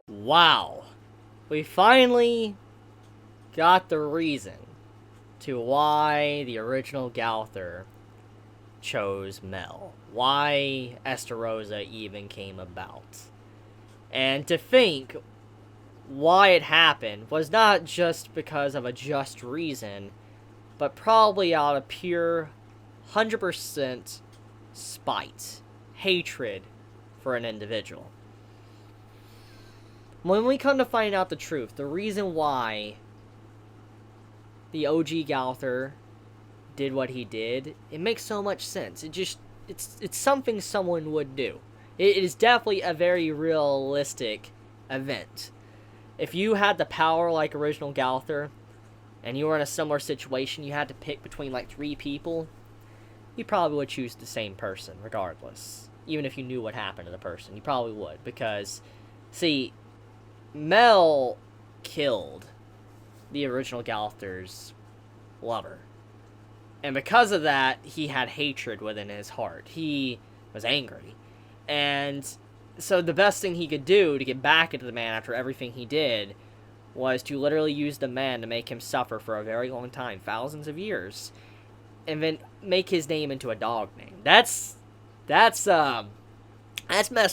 Wow. We finally got the reason to why the original Gowther chose Mael. Why Estarossa even came about. And to think why it happened was not just because of a just reason, but probably out of pure 100% spite, hatred for an individual. When we come to find out the truth, the reason why the OG Gowther did what he did, it makes so much sense. It's something someone would do. It is definitely a very realistic event. If you had the power like original Gowther, and you were in a similar situation, you had to pick between like 3 people, you probably would choose the same person, regardless. Even if you knew what happened to the person, you probably would. Because, see, Mael killed the original Gowther's lover. And because of that, he had hatred within his heart. He was angry. And so the best thing he could do to get back into the man after everything he did was to literally use the man to make him suffer for a very long time, thousands of years, and then make his name into a dog name. That's messed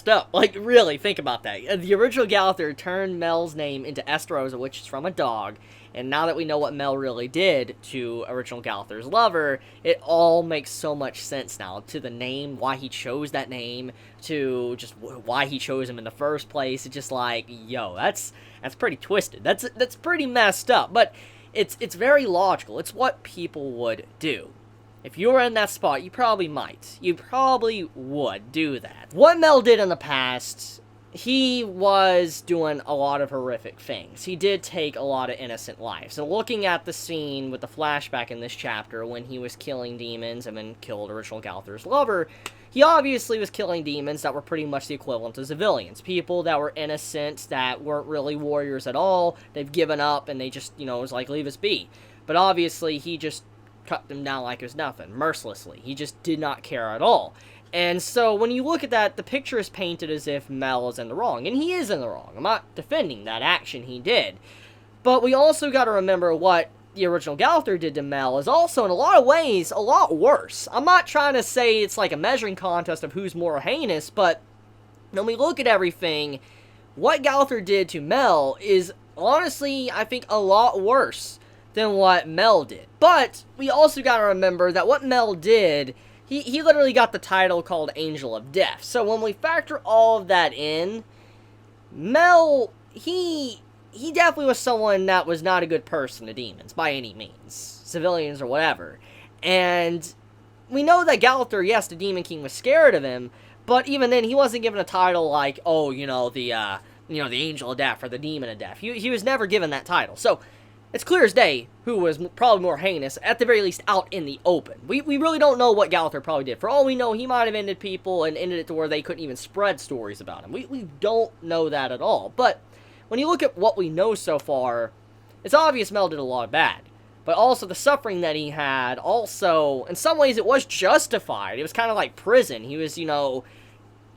up. Like, really, think about that. The original Gowther turned Mael's name into Estarossa, which is from a dog, and now that we know what Mael really did to original Gowther's lover, it all makes so much sense now. To the name, why he chose that name, to just why he chose him in the first place. It's just like, yo, that's pretty twisted. That's pretty messed up, but it's very logical. It's what people would do. If you were in that spot, you probably might. You probably would do that. What Mael did in the past, he was doing a lot of horrific things. He did take a lot of innocent lives. And looking at the scene with the flashback in this chapter when he was killing demons and then killed original Gowther's lover, he obviously was killing demons that were pretty much the equivalent of civilians. People that were innocent, that weren't really warriors at all. They've given up and they just, was like, leave us be. But obviously, he just cut them down like it was nothing, mercilessly. He just did not care at all. And so, when you look at that, the picture is painted as if Mael is in the wrong. And he is in the wrong. I'm not defending that action he did. But we also got to remember what the original Gowther did to Mael is also, in a lot of ways, a lot worse. I'm not trying to say it's like a measuring contest of who's more heinous, but when we look at everything, what Gowther did to Mael is, honestly, I think, a lot worse than what Mael did. But we also got to remember that what Mael did, he literally got the title called Angel of Death. So when we factor all of that in, Mael, he definitely was someone that was not a good person to demons, by any means. Civilians or whatever. And we know that Gowther, yes, the Demon King was scared of him, but even then, he wasn't given a title like, the Angel of Death or the Demon of Death. He was never given that title. So, it's clear as day who was probably more heinous, at the very least out in the open. We really don't know what Gowther probably did. For all we know, he might have ended people and ended it to where they couldn't even spread stories about him. We don't know that at all. But when you look at what we know so far, it's obvious Mael did a lot of bad. But also the suffering that he had, also, in some ways it was justified. It was kind of like prison. He was,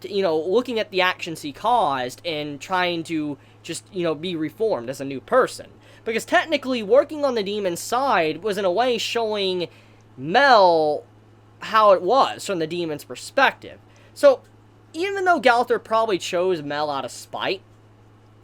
looking at the actions he caused and trying to just, be reformed as a new person. Because technically, working on the demon's side was in a way showing Mael how it was from the demon's perspective. So, even though Gowther probably chose Mael out of spite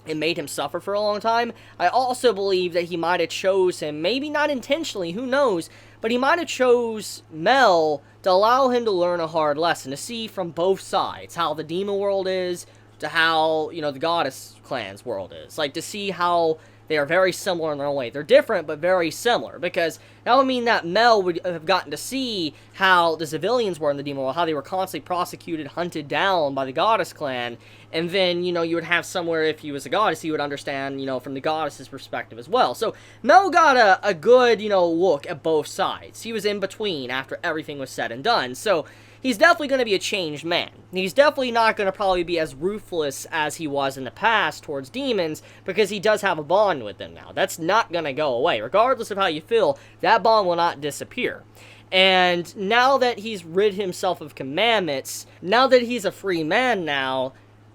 and made him suffer for a long time, I also believe that he might have chose him, maybe not intentionally, who knows, but he might have chose Mael to allow him to learn a hard lesson, to see from both sides how the demon world is to how, the goddess clan's world is. Like, to see how they are very similar in their own way. They're different, but very similar, because that would mean that Mael would have gotten to see how the civilians were in the demon world, how they were constantly prosecuted, hunted down by the goddess clan, and then, you would have somewhere, if he was a goddess, he would understand, from the goddess's perspective as well. So, Mael got a good, look at both sides. He was in between after everything was said and done, so he's definitely going to be a changed man. He's definitely not going to probably be as ruthless as he was in the past towards demons, because he does have a bond with them now. That's not going to go away. Regardless of how you feel, that bond will not disappear. And now that he's rid himself of commandments, now that he's a free man now,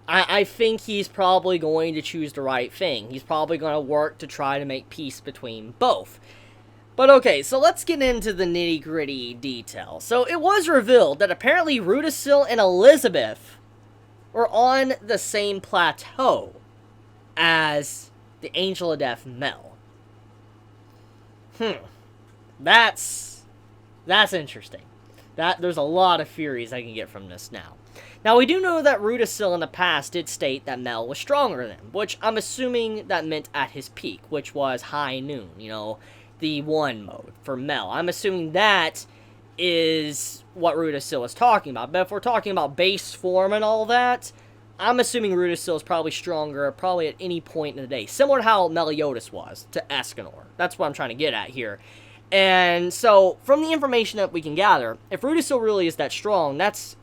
I think he's probably going to choose the right thing. He's probably going to work to try to make peace between both. But okay, so let's get into the nitty-gritty details. So it was revealed that apparently Rudisill and Elizabeth were on the same plateau as the Angel of Death, Mael. That's interesting. There's a lot of theories I can get from this now. Now, we do know that Rudisill in the past did state that Mael was stronger than him, which I'm assuming that meant at his peak, which was high noon, the 1 mode for Mael. I'm assuming that is what Rudisill is talking about. But if we're talking about base form and all that, I'm assuming Rudisill is probably stronger probably at any point in the day. Similar to how Meliodas was to Escanor. That's what I'm trying to get at here. And so, from the information that we can gather, if Rudisill really is that strong, it's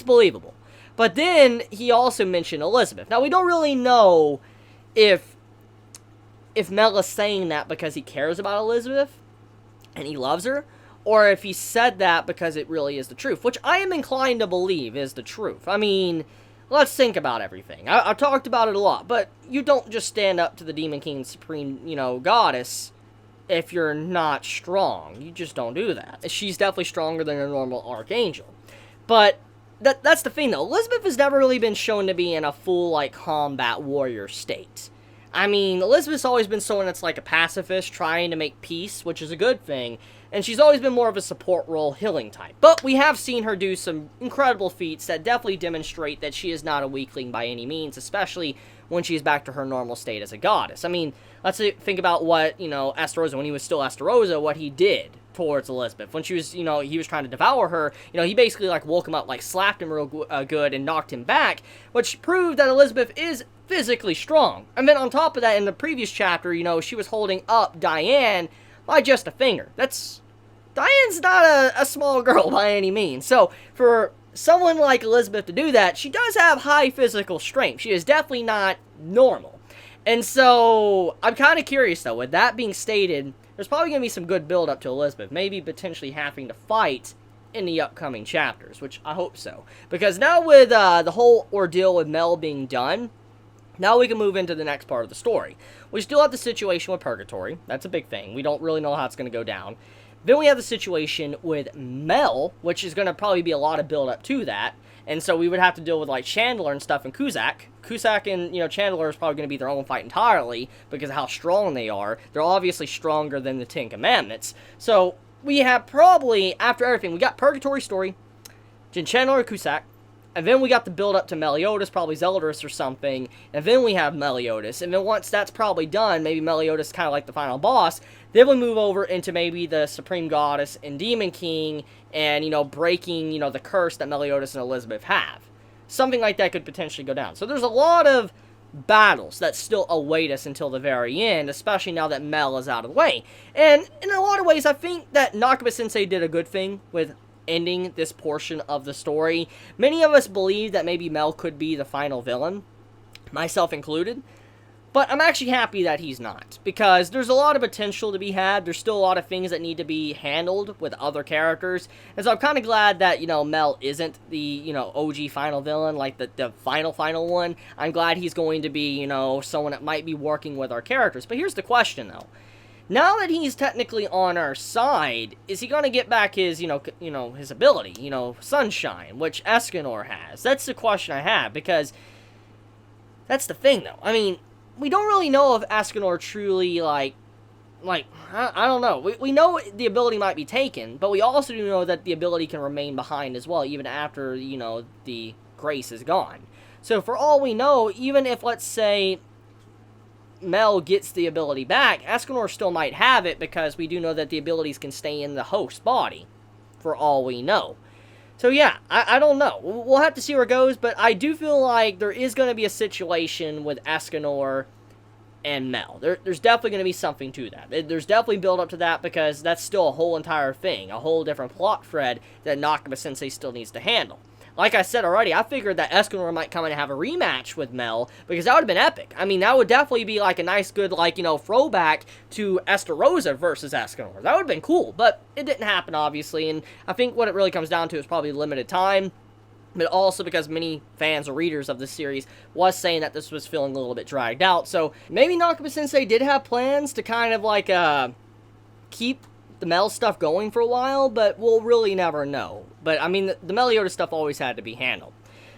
believable. But then, he also mentioned Elizabeth. Now, we don't really know if Mael is saying that because he cares about Elizabeth and he loves her, or if he said that because it really is the truth, which I am inclined to believe is the truth. I mean, let's think about everything. I've talked about it a lot, but you don't just stand up to the Demon King's supreme, goddess if you're not strong. You just don't do that. She's definitely stronger than a normal archangel. But that's the thing, though. Elizabeth has never really been shown to be in a full, combat warrior state. I mean, Elizabeth's always been someone that's like a pacifist, trying to make peace, which is a good thing, and she's always been more of a support role healing type. But we have seen her do some incredible feats that definitely demonstrate that she is not a weakling by any means, especially when she's back to her normal state as a goddess. I mean, let's think about what, Estarossa, when he was still Estarossa, what he did towards Elizabeth. When she was, he was trying to devour her, he basically, woke him up, slapped him real good and knocked him back, which proved that Elizabeth is physically strong. And then on top of that, in the previous chapter, she was holding up Diane by just a finger. Diane's not a small girl by any means. So, for someone like Elizabeth to do that, she does have high physical strength. She is definitely not normal. And so, I'm kind of curious, though, with that being stated, there's probably going to be some good build-up to Elizabeth, maybe potentially having to fight in the upcoming chapters, which I hope so. Because now with the whole ordeal with Mael being done, now we can move into the next part of the story. We still have the situation with Purgatory. That's a big thing. We don't really know how it's going to go down. Then we have the situation with Mael, which is going to probably be a lot of build-up to that. And so we would have to deal with, Chandler and stuff and Cusack. Cusack and, Chandler is probably going to be their own fight entirely because of how strong they are. They're obviously stronger than the 10 Commandments. So we have probably, after everything, we got Purgatory story, then Chandler and Cusack, and then we got the build up to Meliodas, probably Zeldris or something, and then we have Meliodas, and then once that's probably done, maybe Meliodas is kind of like the final boss, then we move over into maybe the Supreme Goddess and Demon King, and, breaking, the curse that Meliodas and Elizabeth have. Something like that could potentially go down. So there's a lot of battles that still await us until the very end, especially now that Mael is out of the way. And in a lot of ways, I think that Nakaba-sensei did a good thing with ending this portion of the story. Many of us believe that maybe Mael could be the final villain, myself included. But I'm actually happy that he's not, because there's a lot of potential to be had. There's still a lot of things that need to be handled with other characters. And so I'm kind of glad that, Mael isn't the, OG final villain, like the final one. I'm glad he's going to be, someone that might be working with our characters. But here's the question, though. Now that he's technically on our side, is he going to get back his, his ability, Sunshine, which Escanor has? That's the question I have, because that's the thing, though. I mean, we don't really know if Escanor truly, I don't know. We know the ability might be taken, but we also do know that the ability can remain behind as well, even after, the grace is gone. So for all we know, even if, let's say, Mael gets the ability back, Escanor still might have it, because we do know that the abilities can stay in the host's body, for all we know. So yeah, I don't know. We'll have to see where it goes, but I do feel like there is going to be a situation with Escanor and Mael. There's definitely going to be something to that. There's definitely build up to that, because that's still a whole entire thing, a whole different plot thread that Nakaba-sensei still needs to handle. like I said already, I figured that Escanor might come in and have a rematch with Mael, because that would have been epic. I mean, that would definitely be like a nice, good, like, you know, throwback to Estarossa versus Escanor. That would have been cool, but it didn't happen, obviously, and I think what it really comes down to is probably limited time, but also because many fans or readers of this series was saying that this was feeling a little bit dragged out. So maybe Nakaba-sensei did have plans to kind of like keep the Mael stuff going for a while, but we'll really never know. But I mean, the Meliodas stuff always had to be handled.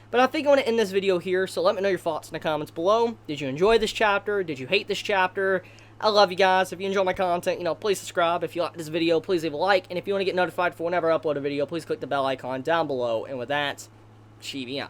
But I think I want to end this video here, so let me know your thoughts in the comments below. Did you enjoy this chapter? Did you hate this chapter? I love you guys. If you enjoy my content, you know, please subscribe. If you like this video, please leave a like. And if you want to get notified for whenever I upload a video, please click the bell icon down below. And with that, Chibi out.